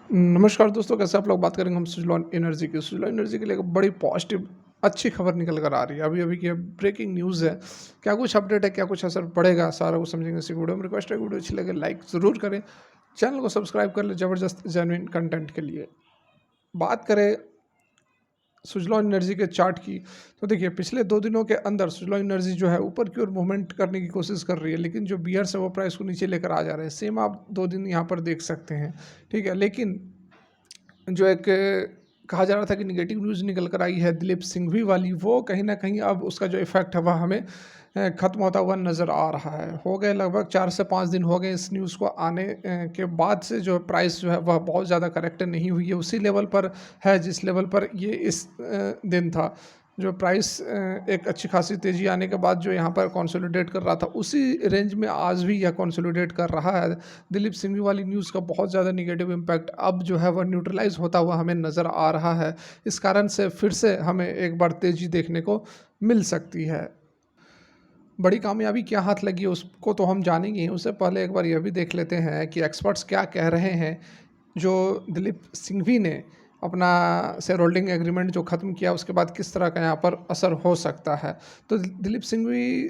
नमस्कार दोस्तों, कैसे आप लोग? बात करेंगे हम सुज़लॉन एनर्जी की। सुज़लॉन एनर्जी के लिए एक बड़ी पॉजिटिव अच्छी खबर निकल कर आ रही है। अभी-अभी की ब्रेकिंग न्यूज़ है। क्या कुछ अपडेट है, क्या कुछ असर पड़ेगा, सारा कुछ समझेंगे इसी वीडियो में। रिक्वेस्ट है वीडियो अच्छी लगे लाइक ज़रूर करें, चैनल को सब्सक्राइब कर लें ज़बरदस्त जेन्युइन कंटेंट के लिए। बात करें सुज़लॉन एनर्जी के चार्ट की, तो देखिए पिछले 2 दिनों के अंदर सुज़लॉन एनर्जी जो है ऊपर की ओर मूवमेंट करने की कोशिश कर रही है, लेकिन जो बियर्स है वो प्राइस को नीचे लेकर आ जा रहे हैं। सेम आप 2 दिन यहाँ पर देख सकते हैं, ठीक है? लेकिन जो एक कहा जा रहा था कि नेगेटिव न्यूज़ निकल कर आई है दिलीप सिंघवी वाली, वो कहीं न कहीं अब उसका जो इफ़ेक्ट है वह हमें ख़त्म होता हुआ नज़र आ रहा है। हो गए लगभग 4 से 5 दिन हो गए इस न्यूज़ को आने के बाद से जो प्राइस जो है वह बहुत ज़्यादा करेक्ट नहीं हुई है, उसी लेवल पर है जिस लेवल पर ये इस दिन था। जो प्राइस एक अच्छी खासी तेज़ी आने के बाद जो यहाँ पर कंसोलिडेट कर रहा था, उसी रेंज में आज भी यह कंसोलिडेट कर रहा है। दिलीप सिंघवी वाली न्यूज़ का बहुत ज़्यादा नेगेटिव इम्पैक्ट अब जो है वह न्यूट्रलाइज़ होता हुआ हमें नज़र आ रहा है। इस कारण से फिर से हमें एक बार तेज़ी देखने को मिल सकती है। बड़ी कामयाबी क्या हाथ लगी है उसको तो हम जानेंगे ही, उससे पहले एक बार यह भी देख लेते हैं कि एक्सपर्ट्स क्या कह रहे हैं। जो दिलीप सिंघवी ने अपना शेयर होल्डिंग एग्रीमेंट जो ख़त्म किया उसके बाद किस तरह का यहाँ पर असर हो सकता है। तो दिलीप सिंघवी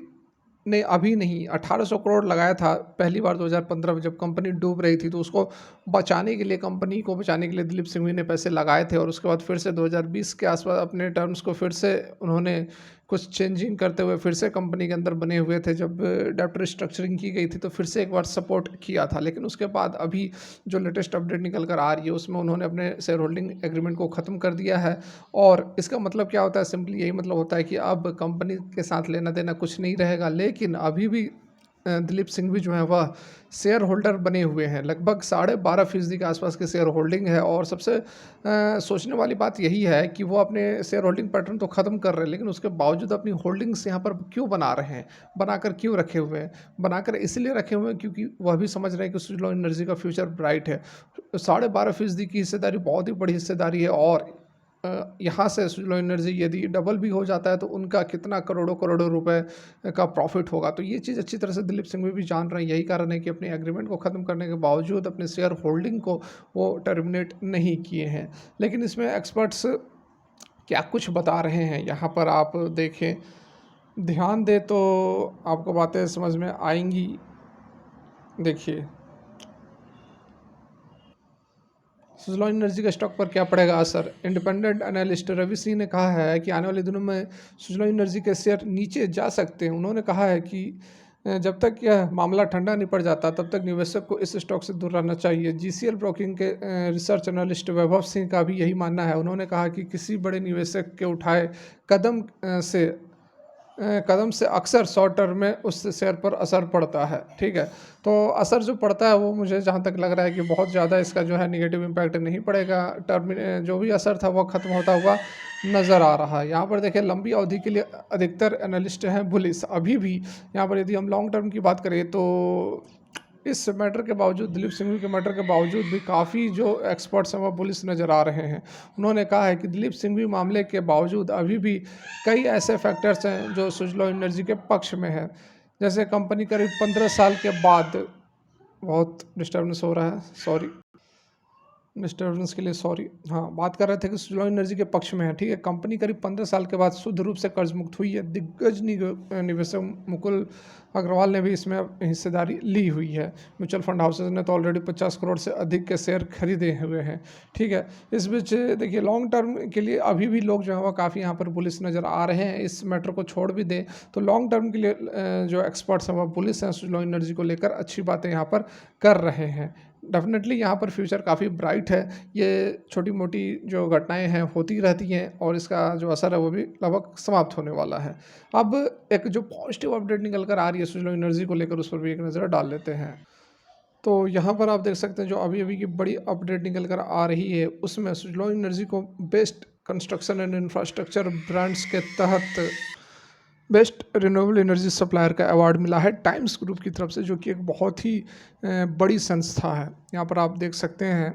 ने अभी नहीं 1800 करोड़ लगाया था पहली बार 2015 में जब कंपनी डूब रही थी, तो उसको बचाने के लिए, कंपनी को बचाने के लिए दिलीप सिंघवी ने पैसे लगाए थे और उसके बाद फिर से 2020 के आसपास अपने टर्म्स को फिर से उन्होंने कुछ चेंजिंग करते हुए फिर से कंपनी के अंदर बने हुए थे। जब डेब्ट रिस्ट्रक्चरिंग की गई थी तो फिर से एक बार सपोर्ट किया था, लेकिन उसके बाद अभी जो लेटेस्ट अपडेट निकल कर आ रही है उसमें उन्होंने अपने शेयर होल्डिंग एग्रीमेंट को ख़त्म कर दिया है। और इसका मतलब क्या होता है? सिंपली यही मतलब होता है कि अब कंपनी के साथ लेना देना कुछ नहीं रहेगा, लेकिन अभी भी दिलीप सिंघवी जो है वह शेयर होल्डर बने हुए हैं। लगभग 12.5% के आसपास की शेयर होल्डिंग है और सबसे सोचने वाली बात यही है कि वो अपने शेयर होल्डिंग पैटर्न तो ख़त्म कर रहे हैं, लेकिन उसके बावजूद अपनी होल्डिंग्स यहाँ पर क्यों बना रहे हैं? बनाकर क्यों रखे हुए हैं? बनाकर इसलिए रखे हुए हैं क्योंकि वह भी समझ रहे हैं कि सुज़लॉन एनर्जी का फ्यूचर ब्राइट है। 12.5% की हिस्सेदारी बहुत ही बड़ी हिस्सेदारी है और यहाँ से सुज़लॉन एनर्जी यदि डबल भी हो जाता है तो उनका कितना करोड़ों-करोड़ों रुपए का प्रॉफ़िट होगा। तो ये चीज़ अच्छी तरह से दिलीप सिंघवी भी जान रहे हैं, यही कारण है कि अपने एग्रीमेंट को ख़त्म करने के बावजूद अपने शेयर होल्डिंग को वो टर्मिनेट नहीं किए हैं। लेकिन इसमें एक्सपर्ट्स क्या कुछ बता रहे हैं, यहाँ पर आप देखें, ध्यान दें तो आपको बातें समझ में आएँगी। देखिए, सुज़लॉन एनर्जी के स्टॉक पर क्या पड़ेगा असर? इंडिपेंडेंट एनालिस्ट रवि सिंह ने कहा है कि आने वाले दिनों में सुज़लॉन एनर्जी के शेयर नीचे जा सकते हैं। उन्होंने कहा है कि जब तक यह मामला ठंडा नहीं पड़ जाता तब तक निवेशक को इस स्टॉक से दूर रहना चाहिए। जीसीएल ब्रोकिंग के रिसर्च एनालिस्ट वैभव सिंह का भी यही मानना है। उन्होंने कहा कि किसी बड़े निवेशक के उठाए कदम कदम से अक्सर शॉर्ट टर्म में उस शेयर पर असर पड़ता है, ठीक है? तो असर जो पड़ता है वो मुझे जहाँ तक लग रहा है कि बहुत ज़्यादा इसका जो है नेगेटिव इम्पैक्ट नहीं पड़ेगा। जो भी असर था वो ख़त्म होता हुआ नज़र आ रहा है। यहाँ पर देखिए लंबी अवधि के लिए अधिकतर एनालिस्ट हैं बुलिश। अभी भी यहाँ पर यदि हम लॉन्ग टर्म की बात करें तो इस मैटर के बावजूद, दिलीप सिंघवी के मैटर के बावजूद भी काफ़ी जो एक्सपर्ट्स हैं वो बुलिश नज़र आ रहे हैं। उन्होंने कहा है कि दिलीप सिंघवी मामले के बावजूद अभी भी कई ऐसे फैक्टर्स हैं जो सुज़लॉन एनर्जी के पक्ष में हैं। जैसे कंपनी करीब 15 साल के बाद, बहुत डिस्टर्बेंस हो रहा है, सॉरी। डिस्टर्बेंस के लिए सॉरी। हाँ, बात कर रहे थे कि सुज़लॉन एनर्जी के पक्ष में है, ठीक है? कंपनी करीब 15 साल के बाद शुद्ध रूप से कर्ज मुक्त हुई है। दिग्गज निवेशक मुकुल अग्रवाल ने भी इसमें हिस्सेदारी ली हुई है। म्यूचुअल फंड हाउसेज ने तो ऑलरेडी 50 करोड़ से अधिक के शेयर खरीदे हुए हैं, ठीक है? इस बीच देखिए लॉन्ग टर्म के लिए अभी भी लोग जो है वो काफ़ी यहाँ पर बुलिश नज़र आ रहे हैं। इस मैटर को छोड़ भी दें तो लॉन्ग टर्म के लिए जो एक्सपर्ट्स हैं वो बुलिश हैं, सुज़लॉन एनर्जी को लेकर अच्छी बातें यहाँ पर कर रहे हैं। डेफ़िनेटली यहाँ पर फ्यूचर काफ़ी ब्राइट है। ये छोटी-मोटी जो घटनाएँ हैं होती रहती हैं और इसका जो असर है वो भी लगभग समाप्त होने वाला है। अब एक जो पॉज़िटिव अपडेट निकल कर आ रही है सुज़लॉन एनर्जी को लेकर, उस पर भी एक नज़र डाल लेते हैं। तो यहाँ पर आप देख सकते हैं जो अभी-अभी की बड़ी अपडेट निकल कर आ रही है, उसमें सुज़लॉन एनर्जी को best construction and infrastructure brands के तहत बेस्ट रिन्यूएबल एनर्जी सप्लायर का अवार्ड मिला है टाइम्स ग्रुप की तरफ से, जो कि एक बहुत ही बड़ी संस्था है। यहाँ पर आप देख सकते हैं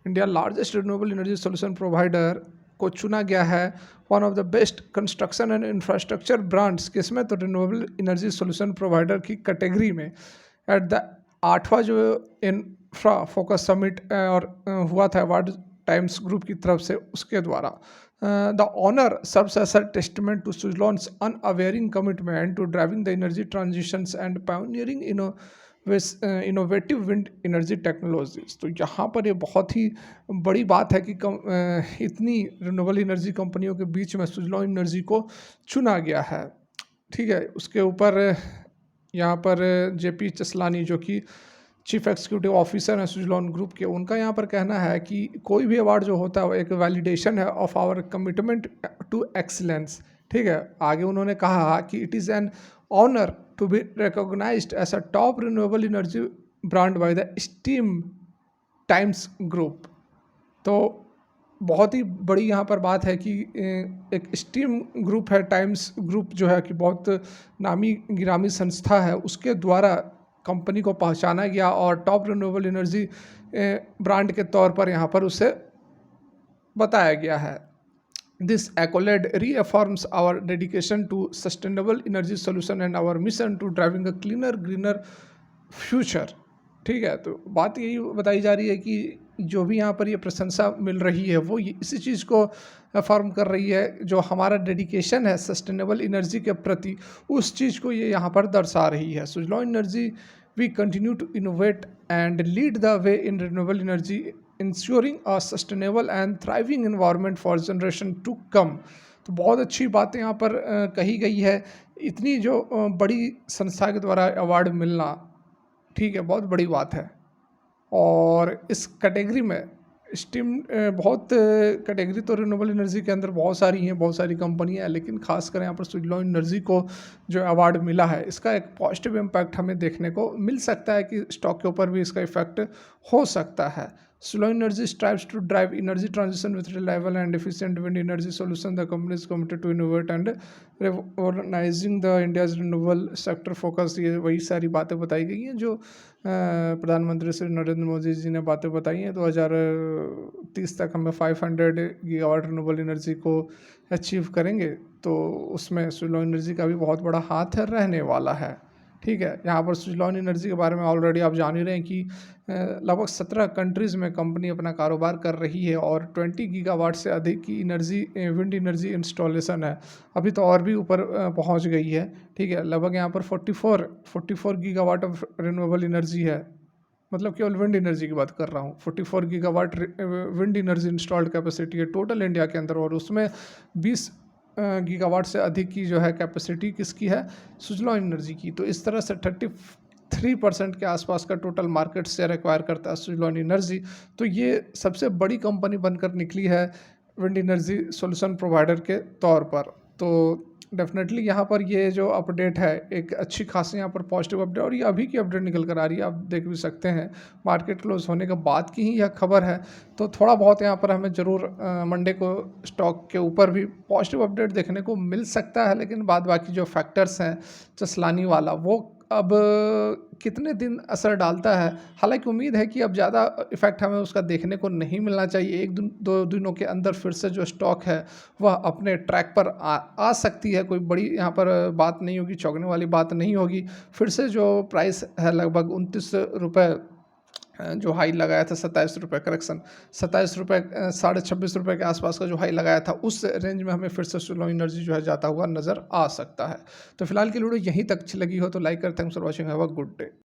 India largest renewable energy solution provider को चुना गया है one of the best construction and infrastructure brands, किसमें? तो रिन्यूएबल एनर्जी सॉल्यूशन प्रोवाइडर की कैटेगरी में, एट द 8वां जो इंफ्रा फोकस समिट और हुआ था अवार्ड टाइम्स ग्रुप की तरफ से, उसके द्वारा the honour serves as a testament to Suzlon's unwavering commitment to driving the energy transitions and pioneering innovative wind energy technologies. तो यहाँ पर ये बहुत ही बड़ी बात है कि इतनी रिन्यूएबल एनर्जी कंपनियों के बीच में सुजलॉन एनर्जी को चुना गया है। ठीक है, उसके ऊपर यहाँ पर जेपी चसलानी जो कि चीफ एग्जीक्यूटिव ऑफिसर हैं सुजलॉन ग्रुप के, उनका यहाँ पर कहना है कि कोई भी अवार्ड जो होता है वो एक वैलिडेशन है of our commitment to excellence. ठीक है, आगे उन्होंने कहा कि it is an honour to be recognised as a top renewable energy brand by the steam times group. तो बहुत ही बड़ी यहाँ पर बात है कि एक स्टीम ग्रुप है, टाइम्स ग्रुप जो है कि बहुत नामी गिरामी संस्था है, उसके द्वारा कंपनी को पहचाना गया और टॉप रिन्यूएबल एनर्जी ब्रांड के तौर पर यहाँ पर उसे बताया गया है। This accolade reaffirms our dedication to sustainable energy solution and our mission to driving a cleaner greener future। ठीक है, तो बात यही बताई जा रही है कि जो भी यहाँ पर ये प्रशंसा मिल रही है वो इसी चीज़ को अफर्म कर रही है, जो हमारा डेडिकेशन है सस्टेनेबल एनर्जी के प्रति, उस चीज़ को ये यहाँ पर दर्शा रही है। Suzlon energy we continue to innovate and lead the way in renewable energy ensuring a sustainable and thriving environment for generation to come. तो बहुत अच्छी बातें यहाँ पर कही गई है। इतनी जो बड़ी संस्था के द्वारा अवार्ड मिलना, ठीक है, बहुत बड़ी बात है। और इस कैटेगरी में स्टीम बहुत कैटेगरी तो रिन्यूएबल एनर्जी के अंदर बहुत सारी हैं, बहुत सारी कंपनियां हैं, लेकिन खासकर यहाँ पर सुजलॉन एनर्जी को जो अवार्ड मिला है, इसका एक पॉजिटिव इम्पैक्ट हमें देखने को मिल सकता है कि स्टॉक के ऊपर भी इसका इफेक्ट हो सकता है। Suzlon energy strives to drive energy transition with reliable and efficient wind energy solution. The company is committed to innovate and reorganizing the India's renewable sector focus. ये वही सारी बातें बताई गई हैं जो प्रधानमंत्री श्री नरेंद्र मोदी जी ने बातें बताई हैं। 2030 तक हमें 500 गीगावाट रिन्यूएबल एनर्जी को अचीव करेंगे, तो उसमें सुजलॉन एनर्जी का भी बहुत बड़ा हाथ रहने वाला है। ठीक है, यहाँ पर सुजलॉन एनर्जी के बारे में ऑलरेडी आप जान ही रहे हैं कि लगभग 17 कंट्रीज़ में कंपनी अपना कारोबार कर रही है और 20 गीगावाट से अधिक की एनर्जी विंड एनर्जी इंस्टॉलेशन है। अभी तो और भी ऊपर पहुँच गई है। ठीक है, लगभग यहाँ पर 44 गीगावाट ऑफ रिन्यूएबल एनर्जी है, मतलब केवल विंड एनर्जी की बात कर रहा हूँ। 44 gigawatt wind energy installed capacity है टोटल इंडिया के अंदर, और उसमें 20 गीगावाट से अधिक की जो है कैपेसिटी किसकी है, सुजलॉन एनर्जी की। तो इस तरह से 33% के आसपास का टोटल मार्केट शेयर एक्वायर करता है सुजलॉन एनर्जी। तो ये सबसे बड़ी कंपनी बनकर निकली है विंड एनर्जी सॉल्यूशन प्रोवाइडर के तौर पर। तो डेफिनेटली यहाँ पर ये जो अपडेट है एक अच्छी खासी यहाँ पर पॉजिटिव अपडेट, और ये अभी की अपडेट निकल कर आ रही है, आप देख भी सकते हैं मार्केट क्लोज होने के बाद की ही यह खबर है। तो थोड़ा बहुत यहाँ पर हमें ज़रूर मंडे को स्टॉक के ऊपर भी पॉजिटिव अपडेट देखने को मिल सकता है, लेकिन बाद बाकी जो फैक्टर्स हैं चसलानी वाला, वो अब कितने दिन असर डालता है। हालांकि उम्मीद है कि अब ज़्यादा इफेक्ट हमें उसका देखने को नहीं मिलना चाहिए। एक दिन 2 दिनों के अंदर फिर से जो स्टॉक है वह अपने ट्रैक पर आ सकती है। कोई बड़ी यहाँ पर बात नहीं होगी, चौंकने वाली बात नहीं होगी। फिर से जो प्राइस है लगभग 29 रुपये जो हाई लगाया था, 27 रुपये, करेक्शन 27 रुपये, 26.5 के आसपास का जो हाई लगाया था, उस रेंज में हमें फिर से सुजलॉन एनर्जी जो है जाता हुआ नज़र आ सकता है। तो फिलहाल की वीडियो यहीं तक अच्छी लगी हो तो लाइक कर, thanks for watching, have a good day.